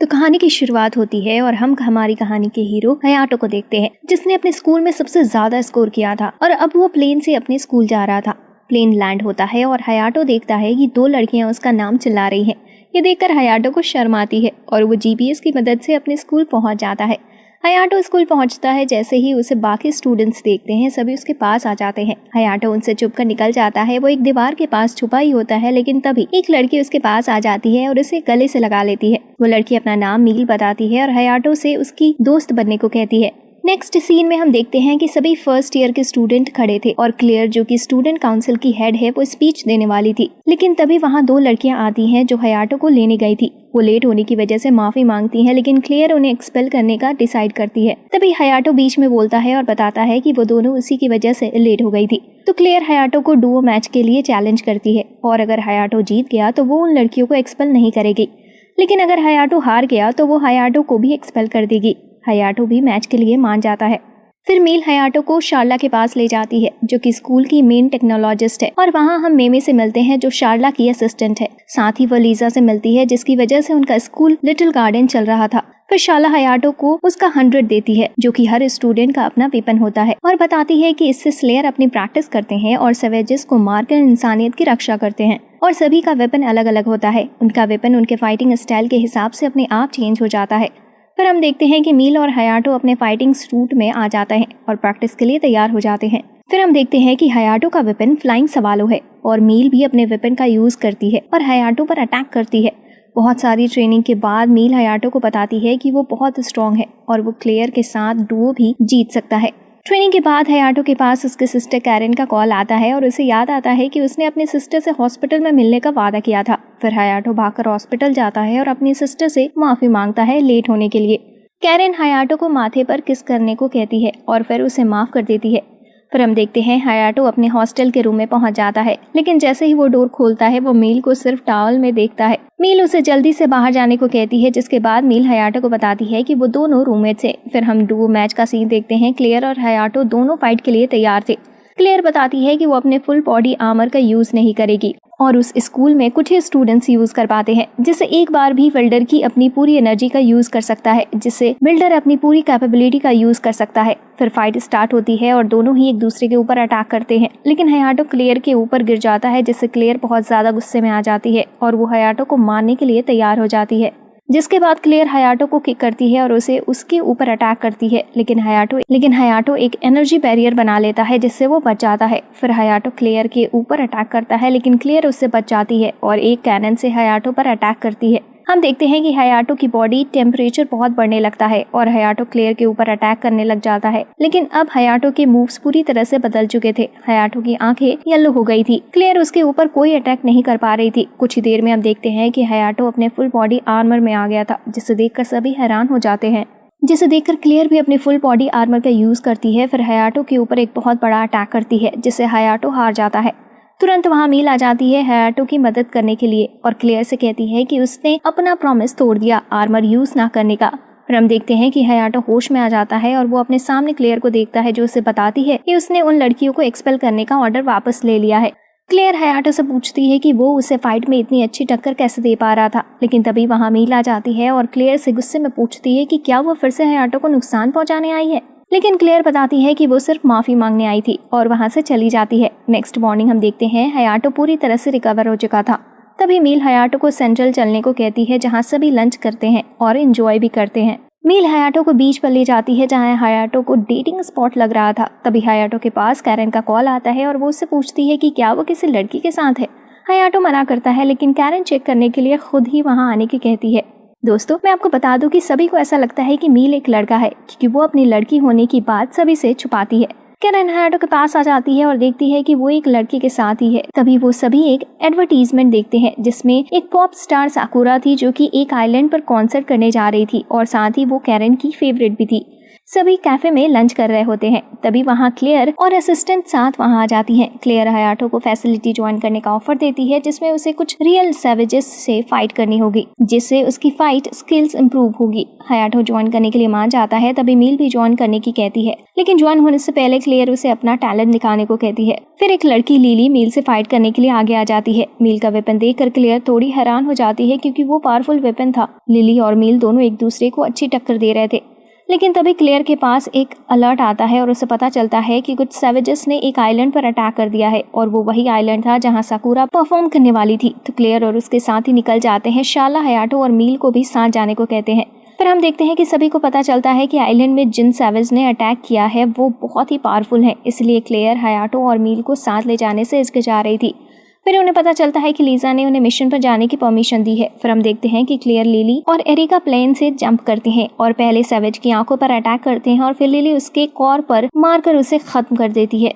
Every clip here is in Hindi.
तो कहानी की शुरुआत होती है और हम हमारी कहानी के हीरो हयाटो को देखते हैं, जिसने अपने स्कूल में सबसे ज्यादा स्कोर किया था और अब वो प्लेन से अपने स्कूल जा रहा था। प्लेन लैंड होता है और हयाटो देखता है कि दो लड़कियां उसका नाम चिल्ला रही हैं। ये देखकर हयाटो को शर्म आती है और वो जीपीएस की मदद से अपने स्कूल पहुंच जाता है। हयाटो स्कूल पहुंचता है, जैसे ही उसे बाकी स्टूडेंट्स देखते हैं सभी उसके पास आ जाते हैं। हयाटो उनसे छुपकर निकल जाता है। वो एक दीवार के पास छुपा ही होता है, लेकिन तभी एक लड़की उसके पास आ जाती है और उसे गले से लगा लेती है। वो लड़की अपना नाम मील बताती है और हयाटो से उसकी दोस्त बनने को कहती है। नेक्स्ट सीन में हम देखते हैं कि सभी फर्स्ट ईयर के स्टूडेंट खड़े थे और क्लेयर, जो कि स्टूडेंट काउंसिल की हेड है, वो स्पीच देने वाली थी। लेकिन तभी वहाँ दो लड़कियां आती हैं जो हयाटो को लेने गई थी। वो लेट होने की वजह से माफी मांगती हैं, लेकिन क्लेयर उन्हें एक्सपेल करने का डिसाइड करती है। तभी हयाटो बीच में बोलता है और बताता है कि वो दोनों उसी की वजह से लेट हो गई थी। तो क्लेयर हयाटो को डुओ मैच के लिए चैलेंज करती है और अगर हयाटो जीत गया तो वो उन लड़कियों को एक्सपेल नहीं करेगी, लेकिन अगर हयाटो हार गया तो वो हयाटो को भी एक्सपेल कर देगी। हयाटो भी मैच के लिए मान जाता है। फिर मील हयाटो को शार्ला के पास ले जाती है, जो कि स्कूल की मेन टेक्नोलॉजिस्ट है, और वहाँ हम मेमे से मिलते हैं जो शार्ला की असिस्टेंट है। साथ ही वो लीजा से मिलती है, जिसकी वजह से उनका स्कूल लिटिल गार्डन चल रहा था। फिर शार्ला हयाटो को उसका 100 देती है, जो कि हर स्टूडेंट का अपना वेपन होता है, और बताती है कि इससे स्लेयर अपनी प्रैक्टिस करते हैं और सवेजेस को मारकर इंसानियत की रक्षा करते हैं। और सभी का वेपन अलग अलग होता है। उनका वेपन उनके फाइटिंग स्टाइल के हिसाब से अपने आप चेंज हो जाता है। फिर हम देखते हैं कि मील और हयाटो अपने फाइटिंग सूट में आ जाते हैं और प्रैक्टिस के लिए तैयार हो जाते हैं। फिर हम देखते हैं कि हयाटो का वेपन फ्लाइंग सवालो है और मील भी अपने वेपन का यूज करती है और हयाटो पर अटैक करती है। बहुत सारी ट्रेनिंग के बाद मील हयाटो को बताती है कि वो बहुत स्ट्रॉन्ग है और वो क्लेयर के साथ डुओ भी जीत सकता है। ट्रेनिंग के बाद हयाटो के पास उसके सिस्टर कैरेन का कॉल आता है और उसे याद आता है कि उसने अपनी सिस्टर से हॉस्पिटल में मिलने का वादा किया था। फिर हयाटो भागकर हॉस्पिटल जाता है और अपनी सिस्टर से माफी मांगता है लेट होने के लिए। कैरेन हयाटो को माथे पर किस करने को कहती है और फिर उसे माफ कर देती है। फिर हम देखते हैं हयाटो अपने हॉस्टल के रूम में पहुंच जाता है, लेकिन जैसे ही वो डोर खोलता है वो मील को सिर्फ टॉवल में देखता है। मील उसे जल्दी से बाहर जाने को कहती है, जिसके बाद मील हयाटो को बताती है कि वो दोनों रूममेट्स हैं। फिर हम डुओ मैच का सीन देखते हैं। क्लेयर और हयाटो दोनों फाइट के लिए तैयार थे। क्लेयर बताती है कि वो अपने फुल बॉडी आर्मर का यूज नहीं करेगी और उस स्कूल में कुछ ही स्टूडेंट्स यूज कर पाते हैं, जिससे एक बार भी बिल्डर की अपनी पूरी एनर्जी का यूज कर सकता है, जिससे बिल्डर अपनी पूरी कैपेबिलिटी का यूज कर सकता है। फिर फाइट स्टार्ट होती है और दोनों ही एक दूसरे के ऊपर अटैक करते हैं, लेकिन हयाटो क्लेयर के ऊपर गिर जाता है, जिससे क्लेयर बहुत ज्यादा गुस्से में आ जाती है और वो हयाटो को मारने के लिए तैयार हो जाती है। जिसके बाद क्लेयर हयाटो को किक करती है और उसे उसके ऊपर अटैक करती है, लेकिन हयाटो एक एनर्जी बैरियर बना लेता है, जिससे वो बच जाता है। फिर हयाटो क्लेयर के ऊपर अटैक करता है, लेकिन क्लेयर उससे बच जाती है और एक कैनन से हयाटो पर अटैक करती है। हम देखते हैं कि हयाटो की बॉडी टेम्परेचर बहुत बढ़ने लगता है और हयाटो क्लेयर के ऊपर अटैक करने लग जाता है, लेकिन अब हयाटो के मूव्स पूरी तरह से बदल चुके थे। हयाटो की आंखें येलो हो गई थी। क्लेयर उसके ऊपर कोई अटैक नहीं कर पा रही थी। कुछ ही देर में हम देखते हैं कि हयाटो अपने फुल बॉडी आर्मर में आ गया था, जिसे देखकर सभी हैरान हो जाते हैं। जिसे देखकर क्लेयर भी अपनी फुल बॉडी आर्मर का यूज करती है। फिर हयाटो के ऊपर एक बहुत बड़ा अटैक करती है, जिससे हयाटो हार जाता है। तुरंत वहाँ मील आ जाती है हयाटो की मदद करने के लिए और क्लेयर से कहती है कि उसने अपना प्रॉमिस तोड़ दिया आर्मर यूज ना करने का। फिर हम देखते हैं कि हयाटो होश में आ जाता है और वो अपने सामने क्लेयर को देखता है, जो उसे बताती है कि उसने उन लड़कियों को एक्सपेल करने का ऑर्डर वापस ले लिया है। क्लेयर हयाटो से पूछती है कि वो उसे फाइट में इतनी अच्छी टक्कर कैसे दे पा रहा था, लेकिन तभी वहाँ मील आ जाती है और क्लेयर से गुस्से में पूछती है कि क्या वो फिर से हयाटो को नुकसान पहुंचाने आई है, लेकिन क्लेयर बताती है कि वो सिर्फ माफी मांगने आई थी और वहां से चली जाती है। नेक्स्ट मॉर्निंग हम देखते हैं हयाटो पूरी तरह से रिकवर हो चुका था। तभी मील हयाटो को सेंट्रल चलने को कहती है, जहां सभी लंच करते हैं और एंजॉय भी करते हैं। मील हयाटो को बीच पर ले जाती है, जहां हयाटो को डेटिंग स्पॉट लग रहा था। तभी हयाटो के पास कैरेन का कॉल आता है और वो उससे पूछती है कि क्या वो किसी लड़की के साथ है। हयाटो मना करता है, लेकिन कैरेन चेक करने के लिए खुद ही वहां आने की कहती है। दोस्तों, मैं आपको बता दूं कि सभी को ऐसा लगता है कि मील एक लड़का है, क्योंकि वो अपनी लड़की होने की बात सभी से छुपाती है। कैरेन हयाटो के पास आ जाती है और देखती है कि वो एक लड़के के साथ ही है। तभी वो सभी एक एडवर्टीजमेंट देखते हैं, जिसमें एक पॉप स्टार साकुरा थी, जो कि एक आइलैंड पर कॉन्सर्ट करने जा रही थी और साथ ही वो कैरेन की फेवरेट भी थी। सभी कैफे में लंच कर रहे होते हैं। तभी वहाँ क्लेयर और असिस्टेंट साथ वहाँ आ जाती हैं। क्लेयर हयाटो को फैसिलिटी ज्वाइन करने का ऑफर देती है, जिसमें उसे कुछ रियल सैवेजेस से फाइट करनी होगी, जिससे उसकी फाइट स्किल्स इंप्रूव होगी। हयाटो ज्वाइन करने के लिए मान जाता है। तभी मील भी ज्वाइन करने की कहती है, लेकिन ज्वाइन होने से पहले क्लेयर उसे अपना टैलेंट दिखाने को कहती है। फिर एक लड़की लिली मील से फाइट करने के लिए आगे आ जाती है। मील का वेपन देखकर क्लेयर थोड़ी हैरान हो जाती है, क्योंकि वो पावरफुल वेपन था। लिली और मील दोनों एक दूसरे को अच्छी टक्कर दे रहे थे, लेकिन तभी क्लेयर के पास एक अलर्ट आता है और उसे पता चलता है कि कुछ सैवेजेस ने एक आइलैंड पर अटैक कर दिया है, और वो वही आइलैंड था जहां साकुरा परफॉर्म करने वाली थी। तो क्लेयर और उसके साथ ही निकल जाते हैं। शाला हयाटो और मील को भी साथ जाने को कहते हैं। फिर हम देखते हैं कि सभी को पता चलता है कि आइलैंड में जिन सैवेज ने अटैक किया है वो बहुत ही पावरफुल है, इसलिए क्लेयर हयाटो और मील को साथ ले जाने से हिचकिचा रही थी। फिर उन्हें पता चलता है कि लीजा ने उन्हें मिशन पर जाने की परमिशन दी है। फिर हम देखते हैं कि क्लेयर लिली और एरिका प्लेन से जंप करते हैं और पहले सैवेज की आंखों पर अटैक करते हैं, और फिर लिली उसके कॉर पर मारकर उसे खत्म कर देती है।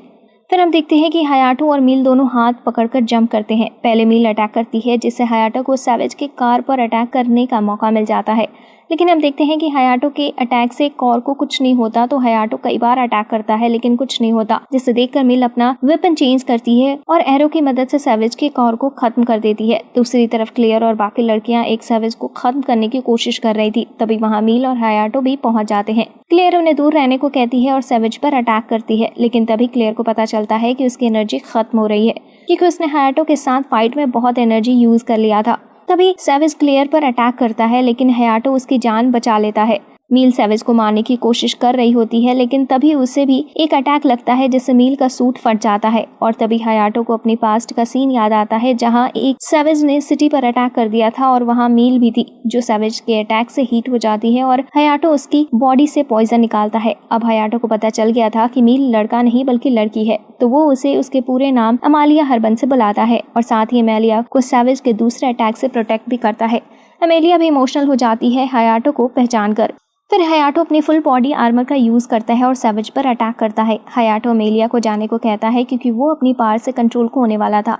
फिर हम देखते हैं कि हयाटो और मील दोनों हाथ पकड़कर जंप करते हैं। पहले मील अटैक करती है, जिससे हयाटो को सैवेज के कार पर अटैक करने का मौका मिल जाता है, लेकिन हम देखते हैं कि हयाटो के अटैक से कॉर को कुछ नहीं होता। तो हयाटो कई बार अटैक करता है लेकिन कुछ नहीं होता, जिसे देखकर मील अपना वेपन चेंज करती है और एरो की मदद से सैवेज के कॉर को खत्म कर देती है। दूसरी तरफ क्लेयर और बाकी लड़कियां एक सैवेज को खत्म करने की कोशिश कर रही थी। तभी वहाँ मील और हयाटो भी पहुंच जाते हैं। क्लेयर उन्हें दूर रहने को कहती है और सैवेज पर अटैक करती है, लेकिन तभी क्लेयर को पता चलता है कि उसकी एनर्जी खत्म हो रही है, क्योंकि उसने हयाटो के साथ फाइट में बहुत एनर्जी यूज कर लिया था। तभी सैवेज क्लेयर पर अटैक करता है, लेकिन हयाटो उसकी जान बचा लेता है। मील सैवेज को मारने की कोशिश कर रही होती है, लेकिन तभी उसे भी एक अटैक लगता है, जिससे मील का सूट फट जाता है। और तभी हयाटो को अपनी पास्ट का सीन याद आता है, जहां एक सैवेज ने सिटी पर अटैक कर दिया था और वहां मील भी थी, जो सैवेज के अटैक से हीट हो जाती है और हयाटो उसकी बॉडी से पॉइजन निकालता है। अब हयाटो को पता चल गया था कि मील लड़का नहीं बल्कि लड़की है, तो वो उसे उसके पूरे नाम अमालिया हर्बन से बुलाता है, और साथ ही अमेलिया को सैवेज के दूसरे अटैक से प्रोटेक्ट भी करता है। अमेलिया भी इमोशनल हो जाती है हयाटो को पहचान कर। फिर हयाटो अपनी फुल बॉडी आर्मर का यूज करता है और सैवेज पर अटैक करता है। हयाटो अमेलिया को जाने को कहता है, क्योंकि वो अपनी पावर से कंट्रोल खोने वाला था।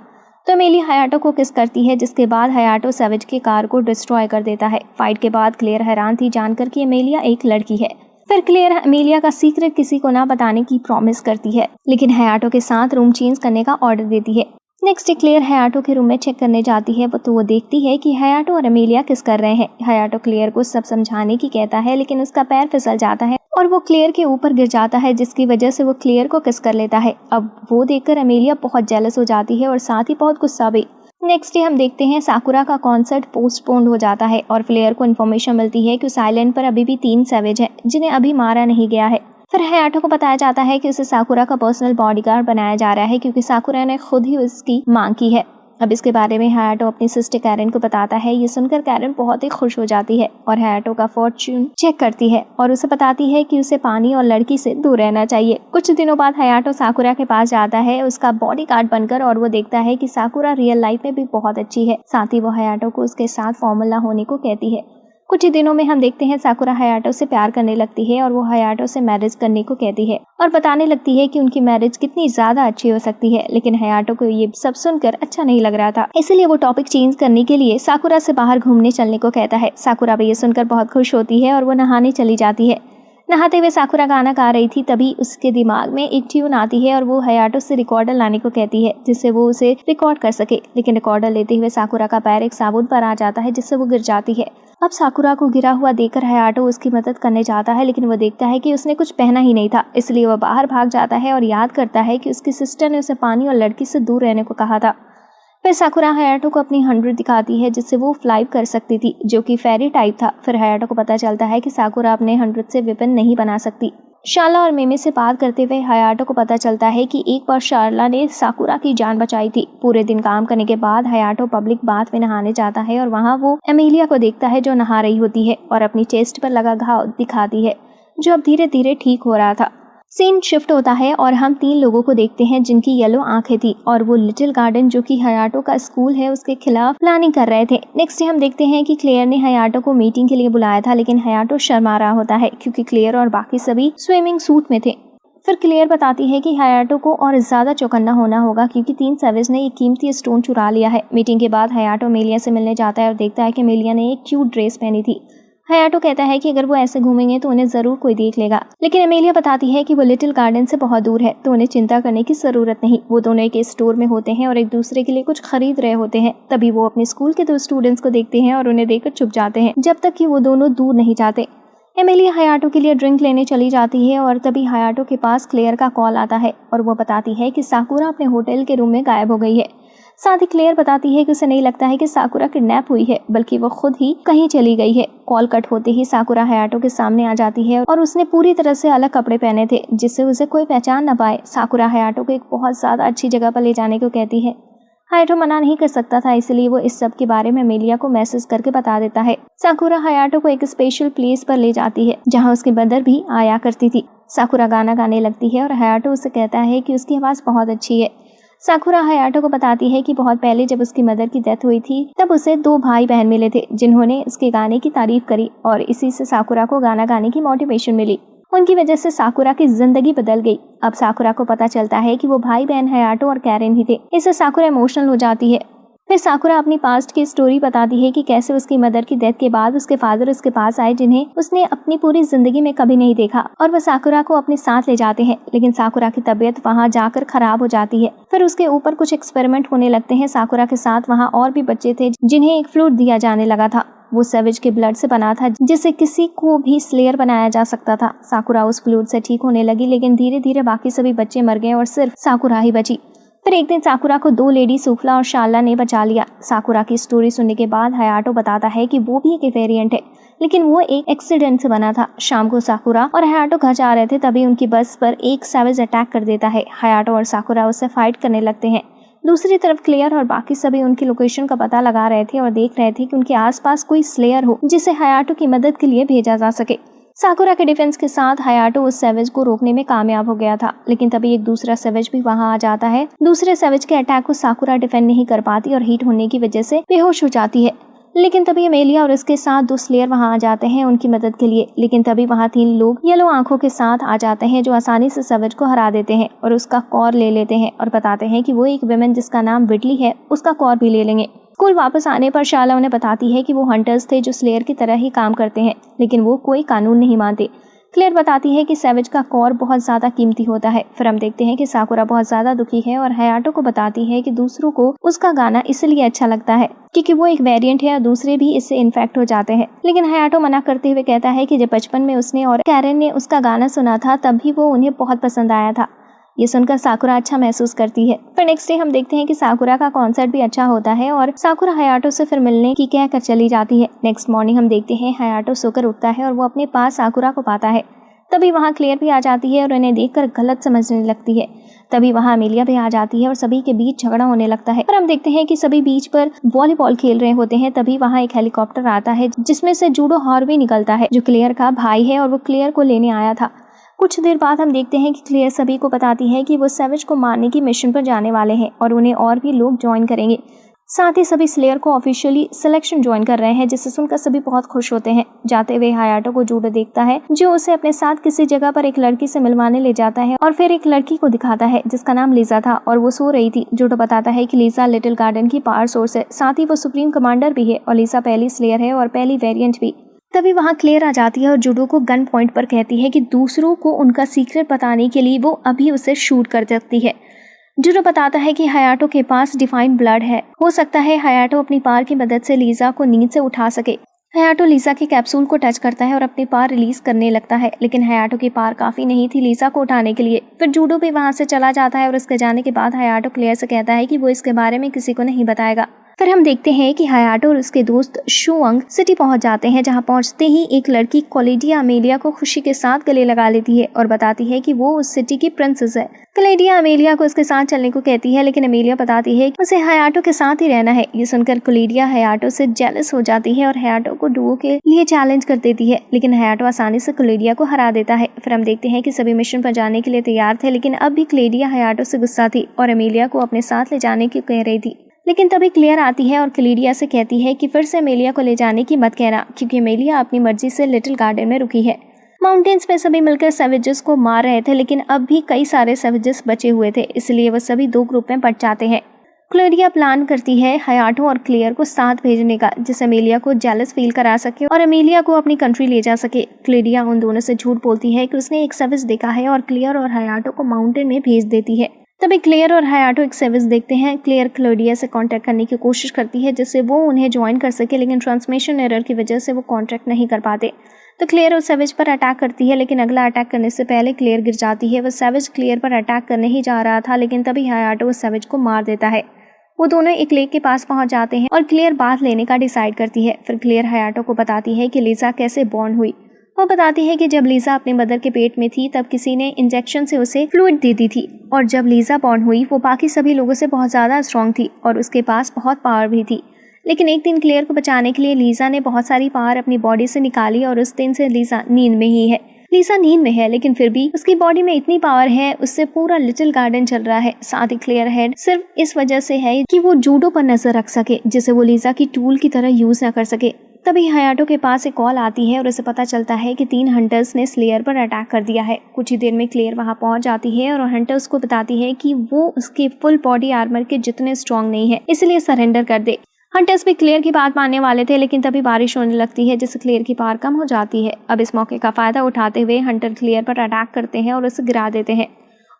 तो अमेलिया हयाटो को किस करती है, जिसके बाद हयाटो सैवेज की कार को डिस्ट्रॉय कर देता है। फाइट के बाद क्लेयर हैरान थी जानकर कि अमेलिया एक लड़की है। फिर क्लेयर अमेलिया का सीक्रेट किसी को ना बताने की प्रॉमिस करती है, लेकिन हयाटो के साथ रूम चेंज करने का ऑर्डर देती है। नेक्स्ट क्लेयर हयाटो के रूम में चेक करने जाती है, तो वो देखती है कि हयाटो और अमेलिया किस कर रहे हैं। हयाटो क्लेयर को सब समझाने की कहता है, लेकिन उसका पैर फिसल जाता है और वो क्लेयर के ऊपर गिर जाता है, जिसकी वजह से वो क्लेयर को किस कर लेता है। अब वो देखकर अमेलिया बहुत जेलस हो जाती है और साथ ही बहुत गुस्सा भी। नेक्स्ट डे हम देखते हैं साकुरा का कॉन्सर्ट पोस्टपोन्ड हो जाता है और क्लेयर को इन्फॉर्मेशन मिलती है कि उस आइलैंड पर अभी भी 3 सैवेज हैं, जिन्हें अभी मारा नहीं गया है। फिर हयाटो को बताया जाता है कि उसे साकुरा का पर्सनल बॉडीगार्ड बनाया जा रहा है, क्योंकि साकुरा ने खुद ही उसकी मांग की है। अब इसके बारे में हयाटो अपनी सिस्टर कैरन को बताता है। ये सुनकर कैरन बहुत ही खुश हो जाती है और हयाटो का फॉर्च्यून चेक करती है और उसे बताती है कि उसे पानी और लड़की से दूर रहना चाहिए। कुछ दिनों बाद हयाटो साकुरा के पास जाता है उसका बॉडीगार्ड बनकर, और वो देखता है कि साकुरा रियल लाइफ में भी बहुत अच्छी है। साथ ही वो हयाटो को उसके साथ फॉर्मल ना होने को कहती है। कुछ ही दिनों में हम देखते हैं साकुरा हयाटो से प्यार करने लगती है और वो हयाटो से मैरिज करने को कहती है और बताने लगती है कि उनकी मैरिज कितनी ज्यादा अच्छी हो सकती है। लेकिन हयाटो को ये सब सुनकर अच्छा नहीं लग रहा था, इसलिए वो टॉपिक चेंज करने के लिए साकुरा से बाहर घूमने चलने को कहता है। साकुरा भी ये सुनकर बहुत खुश होती है और वो नहाने चली जाती है। नहाते हुए साकुरा गाना गा रही थी, तभी उसके दिमाग में एक ट्यून आती है और वो हयाटो से रिकॉर्डर लाने को कहती है, जिससे वो उसे रिकॉर्ड कर सके। लेकिन रिकॉर्डर लेते हुए साकुरा का पैर एक साबुन पर आ जाता है, जिससे वो गिर जाती है। अब साकुरा को गिरा हुआ देखकर हयाटो उसकी मदद करने जाता है, लेकिन वो देखता है कि उसने कुछ पहना ही नहीं था, इसलिए वह बाहर भाग जाता है और याद करता है कि उसकी सिस्टर ने उसे पानी और लड़की से दूर रहने को कहा था। फिर साकुरा हयाटो को अपनी 100 दिखाती है, जिससे वो फ्लाई कर सकती थी, जो कि फेरी टाइप था। फिर हयाटो को पता चलता है कि साकुरा अपने 100 से वेपन नहीं बना सकती। शार्ला और मेमे से बात करते हुए हयाटो को पता चलता है कि एक बार शार्ला ने साकुरा की जान बचाई थी। पूरे दिन काम करने के बाद हयाटो पब्लिक बाथ में नहाने जाता है और वहाँ वो एमेलिया को देखता है, जो नहा रही होती है और अपनी चेस्ट पर लगा घाव दिखाती है, जो अब धीरे धीरे ठीक हो रहा था। सीन शिफ्ट होता है और हम 3 लोगों को देखते हैं जिनकी येलो आंखें थी और वो लिटिल गार्डन, जो कि हयाटो का स्कूल है, उसके खिलाफ प्लानिंग कर रहे थे। नेक्स्ट हम देखते हैं कि क्लेयर ने हयाटो को मीटिंग के लिए बुलाया था, लेकिन हयाटो शर्मा रहा होता है क्योंकि क्लेयर और बाकी सभी स्विमिंग सूट में थे। फिर क्लेयर बताती है कि हयाटो को और ज्यादा चौकन्ना होना होगा, क्योंकि 3 सैवेज ने एक कीमती स्टोन चुरा लिया है। मीटिंग के बाद हयाटो अमेलिया से मिलने जाता है और देखता है कि अमेलिया ने एक क्यूट ड्रेस पहनी थी। हयाटो कहता है कि अगर वो ऐसे घूमेंगे तो उन्हें जरूर कोई देख लेगा, लेकिन एमेलिया बताती है कि वो लिटिल गार्डन से बहुत दूर है तो उन्हें चिंता करने की जरूरत नहीं। वो दोनों एक स्टोर में होते हैं और एक दूसरे के लिए कुछ खरीद रहे होते हैं। तभी वो अपने स्कूल के 2 स्टूडेंट्स को देखते हैं और उन्हें देखकर चुप जाते हैं जब तक कि वो दोनों दूर नहीं जाते। एमिलिया हयाटो के लिए ड्रिंक लेने चली जाती है और तभी हयाटो के पास क्लेयर का कॉल आता है और वो बताती है कि साकुरा अपने होटल के रूम में गायब हो गई है। साथ ही क्लेयर बताती है कि उसे नहीं लगता है कि साकुरा किडनैप हुई है, बल्कि वो खुद ही कहीं चली गई है। कॉल कट होते ही साकुरा हयाटो के सामने आ जाती है और उसने पूरी तरह से अलग कपड़े पहने थे जिससे उसे कोई पहचान न पाए। साकुरा हयाटो को एक बहुत ज्यादा अच्छी जगह पर ले जाने को कहती है। हयाटो मना नहीं कर सकता था, इसलिए वो इस सब के बारे में एमिलिया को मैसेज करके बता देता है। साकुरा हयाटो को एक स्पेशल प्लेस पर ले जाती है जहाँ उसकी मदर भी आया करती थी। साकुरा गाना गाने लगती है और हयाटो उसे कहता है कि उसकी आवाज़ बहुत अच्छी है। साकुरा हयाटो को बताती है कि बहुत पहले जब उसकी मदर की डेथ हुई थी तब उसे 2 भाई बहन मिले थे जिन्होंने उसके गाने की तारीफ करी और इसी से साकुरा को गाना गाने की मोटिवेशन मिली। उनकी वजह से साकुरा की जिंदगी बदल गई। अब साकुरा को पता चलता है कि वो भाई बहन हयाटो और कैरेन ही थे। इससे साकुरा इमोशनल हो जाती है। फिर साकुरा अपनी पास्ट की स्टोरी बताती है कि कैसे उसकी मदर की डेथ के बाद उसके फादर उसके पास आए जिन्हें उसने अपनी पूरी जिंदगी में कभी नहीं देखा और वह साकुरा को अपने साथ ले जाते हैं, लेकिन साकुरा की तबीयत वहां जाकर खराब हो जाती है। फिर उसके ऊपर कुछ एक्सपेरिमेंट होने लगते हैं। साकुरा के साथ वहां और भी बच्चे थे जिन्हें एक फ्लूइड दिया जाने लगा था। वो सैवेज के ब्लड से बना था जिससे किसी को भी स्लेयर बनाया जा सकता था। साकुरा उस फ्लूइड से ठीक होने लगी, लेकिन धीरे धीरे बाकी सभी बच्चे मर गए और सिर्फ साकुरा ही बची। फिर एक दिन साकुरा को 2 लेडी सूफला और शाला ने बचा लिया। साकुरा की स्टोरी सुनने के बाद हयाटो बताता है कि वो भी एक वेरिएंट है, लेकिन वो एक एक्सीडेंट से बना था। शाम को साकुरा और हयाटो घर जा रहे थे, तभी उनकी बस पर एक सैवेज अटैक कर देता है। हयाटो और साकुरा उससे फाइट करने लगते हैं। दूसरी तरफ क्लेयर और बाकी सभी उनकी लोकेशन का पता लगा रहे थे और देख रहे थे कि उनके आसपास कोई स्लेयर हो जिसे हयाटो की मदद के लिए भेजा जा सके। साकुरा के डिफेंस के साथ हयाटो उस सैवेज को रोकने में कामयाब हो गया था, लेकिन तभी एक दूसरा सैवेज भी वहां आ जाता है। दूसरे सैवेज के अटैक को साकुरा डिफेंड नहीं कर पाती और हीट होने की वजह से बेहोश हो जाती है। लेकिन तभी एमेलिया और उसके साथ 2 स्लेयर वहां आ जाते हैं उनकी मदद के लिए। लेकिन तभी वहां 3 लोग येलो आंखों के साथ आ जाते हैं जो आसानी से सैवेज को हरा देते हैं और उसका कॉर ले लेते हैं और बताते हैं कि वो एक विमेन जिसका नाम विडली है उसका कॉर भी ले लेंगे। स्कूल वापस आने पर शाला उन्हें बताती है कि वो हंटर्स थे जो स्लेयर की तरह ही काम करते हैं, लेकिन वो कोई कानून नहीं मानते। क्लेयर बताती है कि सैवेज का कॉर बहुत ज्यादा कीमती होता है। फिर हम देखते हैं कि साकुरा बहुत ज्यादा दुखी है और हयाटो को बताती है कि दूसरों को उसका गाना इसलिए अच्छा लगता है क्योंकि वो एक वेरिएंट है और दूसरे भी इससे इन्फेक्ट हो जाते हैं। लेकिन हयाटो मना करते हुए कहता है कि जब बचपन में उसने और कैरेन ने उसका गाना सुना था तब भी वो उन्हें बहुत पसंद आया था। ये सुनकर साकुरा अच्छा महसूस करती है। फिर नेक्स्ट डे हम देखते हैं कि साकुरा का कॉन्सर्ट भी अच्छा होता है और साकुरा हयाटो से फिर मिलने की कहकर चली जाती है। नेक्स्ट मॉर्निंग हम देखते हैं हयाटो सोकर उठता है और वो अपने पास साकुरा को पाता है। तभी वहाँ क्लेयर भी आ जाती है और उन्हें देखकर गलत समझने लगती है। तभी वहाँ एमेलिया भी आ जाती है और सभी के बीच झगड़ा होने लगता है। पर हम देखते हैं कि सभी बीच पर वॉलीबॉल खेल रहे होते हैं। तभी वहाँ एक हेलीकॉप्टर आता है जिसमें से जूडो हार्वी निकलता है जो क्लेयर का भाई है और वो क्लेयर को लेने आया था। कुछ देर बाद हम देखते हैं कि क्लेयर सभी को बताती है कि वो सैवेज को मारने की मिशन पर जाने वाले हैं और उन्हें और भी लोग ज्वाइन करेंगे। साथ ही सभी स्लेयर को ऑफिशियली सिलेक्शन ज्वाइन कर रहे हैं, जिससे सुनकर सभी बहुत खुश होते हैं। जाते हुए हयाटो को जूडो देखता है जो उसे अपने साथ किसी जगह पर एक लड़की से मिलवाने ले जाता है और फिर एक लड़की को दिखाता है जिसका नाम लीजा था और वो सो रही थी। जूडो बताता है कि लीजा लिटिल गार्डन की पावर सोर्स है, साथ ही वो सुप्रीम कमांडर भी है और लीजा पहली स्लेयर है और पहली वेरिएंट भी। तभी वहाँ क्लेयर आ जाती है और जूडो को गन पॉइंट पर कहती है कि दूसरों को उनका सीक्रेट बताने के लिए वो अभी उसे शूट कर सकती है। जूडो बताता है कि हयाटो के पास डिफाइन ब्लड है, हो सकता है हयाटो अपनी पार की मदद से लीजा को नींद से उठा सके। हयाटो लीजा के कैप्सूल को टच करता है और अपनी पार रिलीज करने लगता है, लेकिन हयाटो की पार काफी नहीं थी लीजा को उठाने के लिए। फिर जूडो भी वहां से चला जाता है और उसके जाने के बाद हयाटो क्लेयर से कहता है कि वो इसके बारे में किसी को नहीं बताएगा। फिर हम देखते हैं कि हयाटो और उसके दोस्त शुअंग सिटी पहुंच जाते हैं, जहां पहुंचते ही एक लड़की क्लेडिया अमेलिया को खुशी के साथ गले लगा लेती है और बताती है कि वो उस सिटी की प्रिंसेस है। क्लेडिया अमेलिया को उसके साथ चलने को कहती है, लेकिन अमेलिया बताती है कि उसे हयाटो के साथ ही रहना है। ये सुनकर क्लेडिया हयाटो से जेलस हो जाती है और हयाटो को डुओ के लिए चैलेंज कर देती है, लेकिन हयाटो आसानी से क्लेडिया को हरा देता है। फिर हम देखते हैं कि सभी मिशन पर जाने के लिए तैयार थे, लेकिन अब भी क्लेडिया हयाटो से गुस्सा थी और अमेलिया को अपने साथ ले जाने की कह रही थी। लेकिन तभी क्लेयर आती है और क्लेडिया से कहती है कि फिर से अमेलिया को ले जाने की मत कहना, क्योंकि अमेलिया अपनी मर्जी से लिटिल गार्डन में रुकी है। माउंटेन्स पे सभी मिलकर सैवेजेस को मार रहे थे, लेकिन अब भी कई सारे सैवेजेस बचे हुए थे, इसलिए वो सभी 2 ग्रुप में बंट जाते हैं। क्लोरिया प्लान करती है हयाटो और क्लेयर को साथ भेजने का, जिससे अमेलिया को जेलस फील करा सके और अमेलिया को अपनी कंट्री ले जा सके। क्लोरिया उन दोनों से झूठ बोलती है कि उसने एक सर्विस देखा है और क्लेयर और हयाटो को माउंटेन में भेज देती है। तभी क्लेयर और हयाटो एक सर्विस देखते हैं। क्लेयर क्लोरिया से कांटेक्ट करने की कोशिश करती है जिससे वो उन्हें ज्वाइन कर सके, लेकिन ट्रांसमिशन एरर की वजह से वो कांटेक्ट नहीं कर पाते। तो क्लेयर उस सैवेज पर अटैक करती है, लेकिन अगला अटैक करने से पहले क्लेयर गिर जाती है। वह सैवेज क्लेयर पर अटैक करने ही जा रहा था, लेकिन तभी हयाटो उस सैवेज को मार देता है। वो दोनों एक लेक के पास पहुंच जाते हैं और क्लेयर बाथ लेने का डिसाइड करती है। फिर क्लेयर हयाटो को बताती है कि लीजा कैसे बॉर्न हुई। वो बताती है कि जब लीजा अपने मदर के पेट में थी तब किसी ने इंजेक्शन से उसे फ्लूइड दे दी थी, और जब लीजा बॉर्न हुई वो बाकी सभी लोगों से बहुत ज़्यादा स्ट्रॉन्ग थी और उसके पास बहुत पावर भी थी। लेकिन एक दिन क्लेयर को बचाने के लिए लीजा ने बहुत सारी पावर अपनी बॉडी से निकाली और उस दिन से लीजा नींद में ही है। लीजा नींद में है, लेकिन फिर भी उसकी बॉडी में इतनी पावर है, उससे पूरा लिटिल गार्डन चल रहा है। साथ ही क्लेयर हेड सिर्फ इस वजह से है कि वो जूडो पर नजर रख सके, जिसे वो लीजा की टूल की तरह यूज न कर सके। तभी हयाटो के पास एक कॉल आती है और उसे पता चलता है कि 3 हंटर्स ने स्लेयर पर अटैक कर दिया है। कुछ ही देर में क्लेयर वहां पहुंच जाती है और हंटर्स को बताती है कि वो उसके फुल बॉडी आर्मर के जितने स्ट्रॉन्ग नहीं है, इसलिए सरेंडर कर दे। हंटर्स भी क्लेयर की बात मानने वाले थे, लेकिन तभी बारिश होने लगती है जिससे क्लेयर की पावर कम हो जाती है। अब इस मौके का फायदा उठाते हुए हंटर क्लेयर पर अटैक करते हैं और उसे गिरा देते हैं।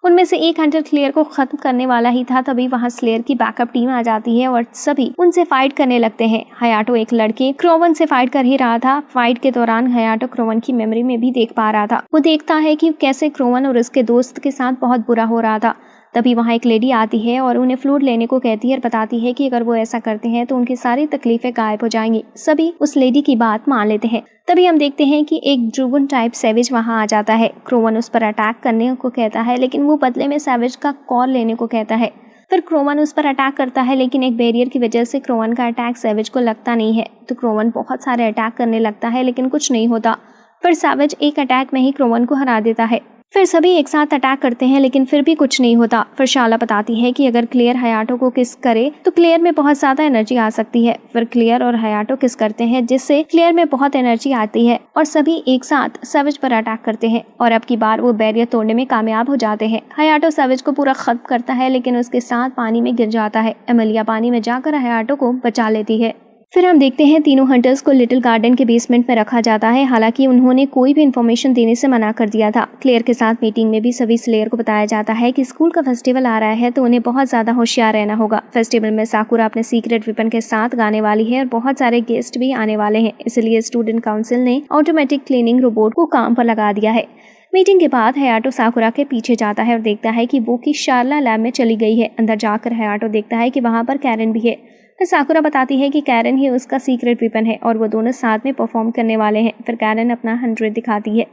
उनमें से एक हंटर क्लेयर को खत्म करने वाला ही था, तभी वहां स्लेयर की बैकअप टीम आ जाती है और सभी उनसे फाइट करने लगते हैं। हयाटो एक लड़के क्रोवन से फाइट कर ही रहा था। फाइट के दौरान हयाटो क्रोवन की मेमोरी में भी देख पा रहा था। वो देखता है कि कैसे क्रोवन और उसके दोस्त के साथ बहुत बुरा हो रहा था। तभी वहाँ एक लेडी आती है और उन्हें फ्लूइड लेने को कहती है और बताती है कि अगर वो ऐसा करते हैं तो उनकी सारी तकलीफें गायब हो जाएंगी। सभी उस लेडी की बात मान लेते हैं। तभी हम देखते हैं कि एक ड्रूगन टाइप सैवेज वहाँ आ जाता है। क्रोवन उस पर अटैक करने को कहता है, लेकिन वो बदले में सैवेज का कॉल लेने को कहता है। फिर क्रोवन उस पर अटैक करता है, लेकिन एक बैरियर की वजह से क्रोवन का अटैक सैवेज को लगता नहीं है। तो क्रोवन बहुत सारे अटैक करने लगता है, लेकिन कुछ नहीं होता। फिर सैवेज एक अटैक में ही क्रोवन को हरा देता है। फिर सभी एक साथ अटैक करते हैं, लेकिन फिर भी कुछ नहीं होता। फिर शाला बताती है कि अगर क्लेयर हयाटो को किस करे तो क्लेयर में बहुत ज्यादा एनर्जी आ सकती है। फिर क्लेयर और हयाटो किस करते हैं, जिससे क्लेयर में बहुत एनर्जी आती है और सभी एक साथ सैवेज पर अटैक करते हैं और अब की बार वो बैरियर तोड़ने में कामयाब हो जाते हैं। हयाटो सैवेज को पूरा खत्म करता है, लेकिन उसके साथ पानी में गिर जाता है। अमेलिया पानी में जाकर हयाटो को बचा लेती है। फिर हम देखते हैं तीनों हंटर्स को लिटिल गार्डन के बेसमेंट में रखा जाता है। हालांकि उन्होंने कोई भी इन्फॉर्मेशन देने से मना कर दिया था। क्लेयर के साथ मीटिंग में भी सभी स्लेयर को बताया जाता है कि स्कूल का फेस्टिवल आ रहा है, तो उन्हें बहुत ज्यादा होशियार रहना होगा। फेस्टिवल में साकुरा अपने सीक्रेट वेपन के साथ गाने वाली है और बहुत सारे गेस्ट भी आने वाले हैं, इसलिए स्टूडेंट काउंसिल ने ऑटोमेटिक क्लीनिंग रोबोट को काम पर लगा दिया है। मीटिंग के बाद हयाटो साकुरा के पीछे जाता है और देखता है कि वो की शार्ला लैब में चली गई है। अंदर जाकर हयाटो देखता है कि वहाँ पर कैरन भी है। फिर साकुरा बताती है कि कैरन ही उसका सीक्रेट वेपन है और वो दोनों साथ में परफॉर्म करने वाले हैं। फिर कैरन अपना 100 दिखाती है।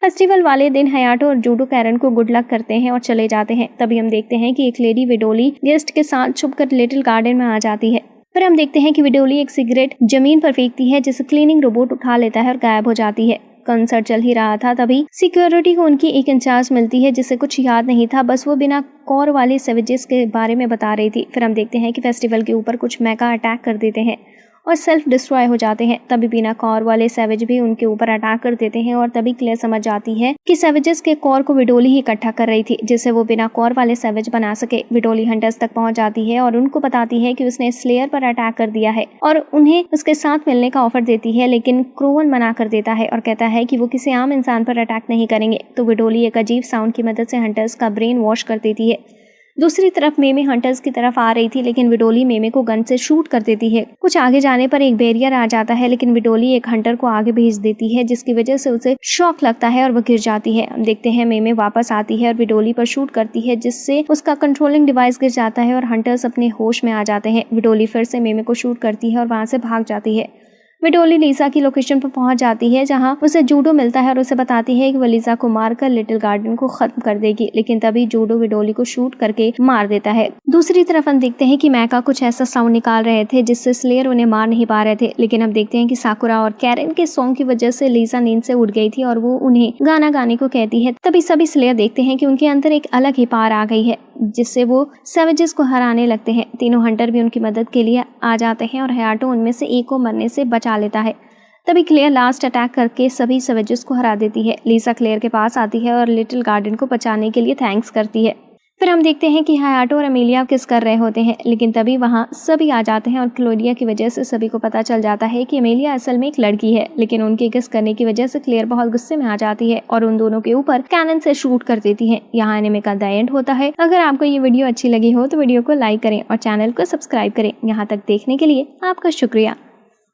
फेस्टिवल वाले दिन हयाटो और जूडो कैरन को गुड लक करते हैं और चले जाते हैं। तभी हम देखते हैं कि एक लेडी विडोली गेस्ट के साथ छुपकर लिटिल गार्डन में आ जाती है। फिर हम देखते हैं कि विडोली एक सिगरेट जमीन पर फेंकती है, जिसे क्लीनिंग रोबोट उठा लेता है और गायब हो जाती है। कंसर्ट चल ही रहा था, तभी सिक्योरिटी को उनकी एक इंचार्ज मिलती है जिसे कुछ याद नहीं था, बस वो बिना कॉर वाले सैवेजेस के बारे में बता रही थी। फिर हम देखते हैं कि फेस्टिवल के ऊपर कुछ मेगा अटैक कर देते हैं और सेल्फ डिस्ट्रॉय हो जाते हैं। तभी बिना कॉर वाले सैवेज भी उनके ऊपर अटैक कर देते हैं और तभी क्लेयर समझ जाती है कि सैवेजेस के कॉर को विडोली ही इकट्ठा कर रही थी, जिससे वो बिना कॉर वाले सैवेज बना सके। विडोली हंटर्स तक पहुंच जाती है और उनको बताती है कि उसने स्लेयर पर अटैक कर दिया है और उन्हें उसके साथ मिलने का ऑफर देती है, लेकिन क्रोवन मना कर देता है और कहता है कि वो किसी आम इंसान पर अटैक नहीं करेंगे। तो विडोली एक अजीब साउंड की मदद से हंटर्स का ब्रेन वॉश कर देती है। दूसरी तरफ मेमे हंटर्स की तरफ आ रही थी, लेकिन विडोली मेमे को गन से शूट कर देती है। कुछ आगे जाने पर एक बैरियर आ जाता है, लेकिन विडोली एक हंटर को आगे भेज देती है, जिसकी वजह से उसे शॉक लगता है और वह गिर जाती है। हम देखते हैं मेमे वापस आती है और विडोली पर शूट करती है, जिससे उसका कंट्रोलिंग डिवाइस गिर जाता है और हंटर्स अपने होश में आ जाते हैं। विडोली फिर से मेमे को शूट करती है और वहां से भाग जाती है। विडोली लीसा की लोकेशन पर पहुंच जाती है, जहां उसे जूडो मिलता है और उसे बताती है कि वो लीसा को मारकर लिटिल गार्डन को खत्म कर देगी, लेकिन तभी जूडो विडोली को शूट करके मार देता है। दूसरी तरफ हम देखते हैं कि मैका कुछ ऐसा साउंड निकाल रहे थे जिससे स्लेयर उन्हें मार नहीं पा रहे थे, लेकिन हम देखते हैं कि साकुरा और कैरन के सॉन्ग की वजह से लीसा नींद से उठ गई थी और वो उन्हें गाना गाने को कहती है। तभी सभी स्लेयर देखते हैं कि उनके अंदर एक अलग ही पावर आ गई है, जिससे वो सैवेजेस को हराने लगते हैं। तीनों हंटर भी उनकी मदद के लिए आ जाते हैं और हयाटो उनमें से एक को मरने से बचा लेता है। तभी क्लेयर लास्ट अटैक करके सभी सैवेजेस को हरा देती है। लीसा क्लेयर के पास आती है और लिटिल गार्डन को बचाने के लिए थैंक्स करती है। फिर हम देखते हैं कि हायाटो और अमेलिया किस कर रहे होते हैं, लेकिन तभी वहाँ सभी आ जाते हैं और क्लोरिया की वजह से सभी को पता चल जाता है कि अमेलिया असल में एक लड़की है। लेकिन उनके किस करने की वजह से क्लेयर बहुत गुस्से में आ जाती है और उन दोनों के ऊपर कैनन से शूट कर देती है। यहाँ एनिमे का द एंड होता है। अगर आपको ये वीडियो अच्छी लगी हो तो वीडियो को लाइक करें और चैनल को सब्सक्राइब करें। यहाँ तक देखने के लिए आपका शुक्रिया।